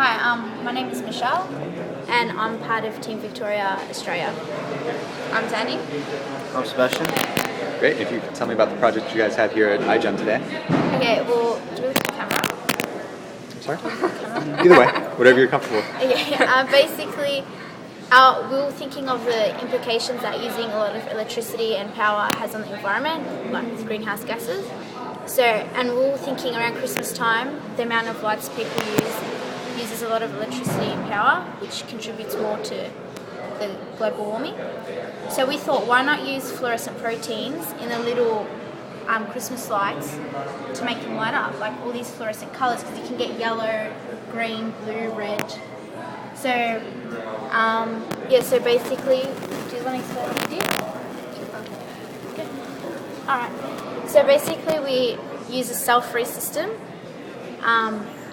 Hi, my name is Michelle, and I'm part of Team Victoria Australia. I'm Danny. I'm Sebastian. Great. If you could tell me about the project you guys had here at iGEM today. Okay, well, do we look at the camera? I'm sorry? Either way, whatever you're comfortable with. Basically, we were thinking of the implications that using a lot of electricity and power has on the environment, like with greenhouse gases. And we were thinking around Christmas time, the amount of lights people uses a lot of electricity and power, which contributes more to the global warming. So we thought, why not use fluorescent proteins in the little Christmas lights to make them light up, like all these fluorescent colours, because you can get yellow, green, blue, red. So, so basically, do you want to explain what you did? Okay. Alright. So basically we use a cell-free system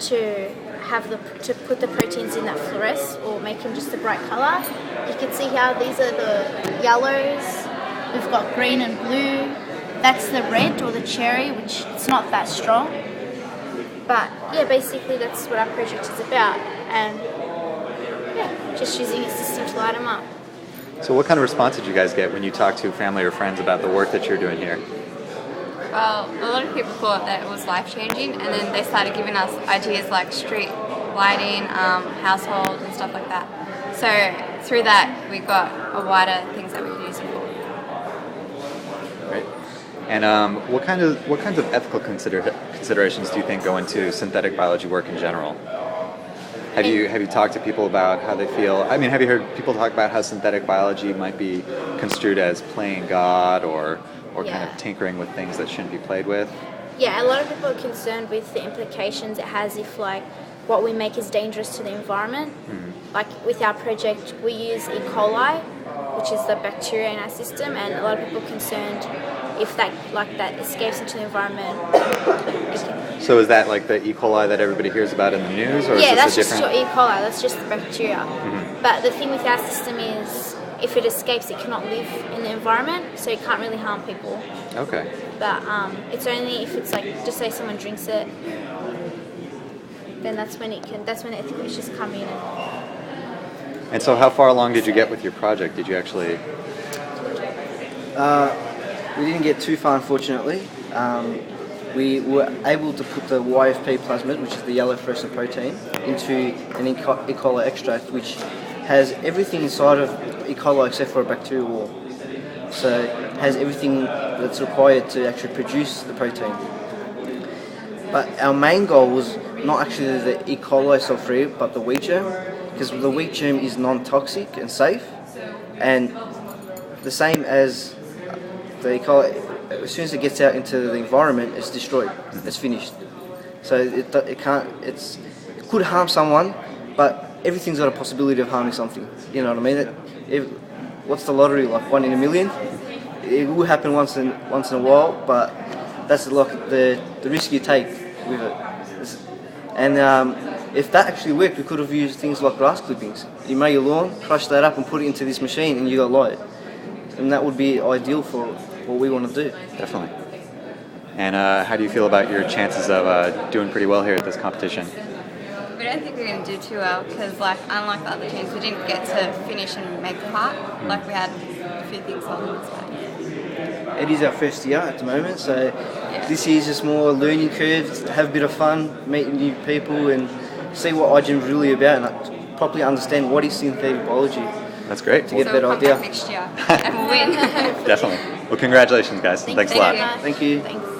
to put the proteins in that fluoresce or make them just a bright colour. You can see how these are the yellows, we've got green and blue, that's the red or the cherry, which it's not that strong. But yeah, basically that's what our project is about, and just using a system to light them up. So what kind of response did you guys get when you talked to family or friends about the work that you're doing here? Well, a lot of people thought that it was life-changing, and then they started giving us ideas like street lighting, household and stuff like that. So through that, we got a wider things that we could use it for. Great. And what kinds of ethical considerations do you think go into synthetic biology work in general? Have you talked to people about how they feel? I mean, have you heard people talk about how synthetic biology might be construed as playing God or kind of tinkering with things that shouldn't be played with? Yeah, a lot of people are concerned with the implications it has if what we make is dangerous to the environment. Mm-hmm. Like with our project, we use E. coli, which is the bacteria in our system, and a lot of people are concerned if that escapes into the environment. So is that like the E. coli that everybody hears about in the news, or is this that's a different? just your E. coli. That's just the bacteria. Mm-hmm. But the thing with our system is, if it escapes, it cannot live in the environment, so it can't really harm people. Okay. But it's only if it's just say someone drinks it, then that's when the ethical issues come in. And so how far along did you get with your project? Did you actually? We didn't get too far, unfortunately. We were able to put the YFP plasmid, which is the yellow fluorescent protein, into an E. coli extract, which has everything inside of E. coli except for a bacterial wall. So it has everything that's required to actually produce the protein. But our main goal was not actually the E. coli cell-free, but the wheat germ, because the wheat germ is non-toxic and safe, and the same as the E. coli, as soon as it gets out into the environment, it's destroyed. It's finished. So it could harm someone, but everything's got a possibility of harming something. You know what I mean? What's the lottery like? 1 in a million? It will happen once in a while, but that's the risk you take with it. And if that actually worked, we could have used things like grass clippings. You mow your lawn, crush that up, and put it into this machine, and you got light. And that would be ideal for what we want to do. Definitely. And how do you feel about your chances of doing pretty well here at this competition? We don't think we're going to do too well because, unlike the other teams, we didn't get to finish and make the part. We had a few things on this way. It is our first year at the moment, so this year's just more learning curve, have a bit of fun, meeting new people, and see what iGEM is really about, and properly understand what is synthetic biology. That's great. To get a better idea. Next year and we'll win. Definitely. Well, congratulations, guys. Thanks a lot. Thank you. Thanks.